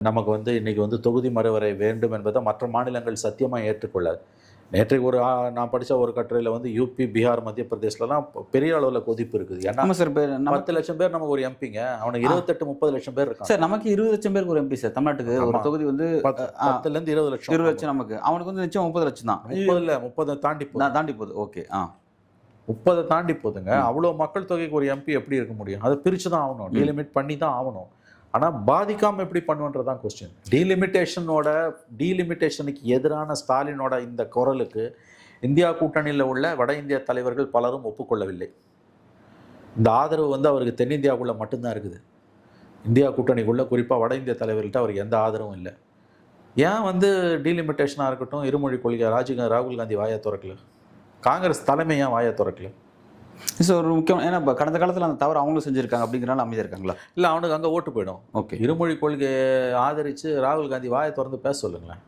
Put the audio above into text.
நமக்கு வந்து இன்னைக்கு வந்து தொகுதி மறுவரை வேண்டும் என்பதை மற்ற மாநிலங்கள் சத்தியமாக ஏற்றுக்கொள்ளாது. நேற்றைக்கு நான் படித்த ஒரு கட்டுரையில் வந்து யூபி, பீகார், மத்திய பிரதேசலலாம் பெரிய அளவில் கொதிப்பு இருக்குது. ஏன்னா ஆமாம் சார். இப்போ 10 லட்சம் பேர் நமக்கு ஒரு எம்பிங்க. அவனுக்கு 28, 30 லட்சம் பேர் இருக்காங்க. சார் நமக்கு 20 லட்சம் பேருக்கு ஒரு எம்பி சார். தமிழ்நாட்டுக்கு ஒரு தொகுதி வந்து 10லேருந்து 20 லட்சம். 20 லட்சம் நமக்கு. அவனுக்கு வந்து நிச்சயம் 30 லட்சம் தான். 30 தாண்டி போகுது. தாண்டி போகுது. ஓகே. 30 தாண்டி போகுதுங்க. அவ்வளோ மக்கள் தொகைக்கு ஒரு எம்பி எப்படி இருக்க முடியும்? அதை பிரித்து தான் ஆகணும், டீலிமிட் பண்ணி தான் ஆகணும். ஆனால் பாதிக்காமல் எப்படி பண்ணுவன்றதான் கொஸ்டின். டீலிமிட்டேஷனுக்கு எதிரான ஸ்டாலினோட இந்த குரலுக்கு இந்தியா கூட்டணியில் உள்ள வட இந்திய தலைவர்கள் பலரும் ஒப்புக்கொள்ளவில்லை. இந்த ஆதரவு வந்து அவருக்கு தென்னிந்தியாவுக்குள்ளே மட்டும்தான் இருக்குது. இந்தியா கூட்டணிக்குள்ளே குறிப்பாக வட இந்திய தலைவர்கள்ட்ட அவருக்கு எந்த ஆதரவும் இல்லை. ஏன் வந்து டீலிமிட்டேஷனாக இருக்கட்டும், இருமொழி கொள்கை ராகுல் காந்தி வாயை திறக்கல? காங்கிரஸ் தலைமை ஏன் வாயை திறக்கல? ஸோ ஒரு முக்கியம், ஏன்னா இப்போ கடந்த காலத்தில் அந்த தவறு அவங்களும் செஞ்சுருக்காங்க அப்படிங்கிறனால அமைதியாக இருக்காங்களா? இல்லை, அவனுக்கு அங்கே ஓட்டு போயிடும். ஓகே. இருமொழி கொள்கையை ஆதரித்து ராகுல் காந்தி வாயை திறந்து பேச சொல்லுங்களேன்.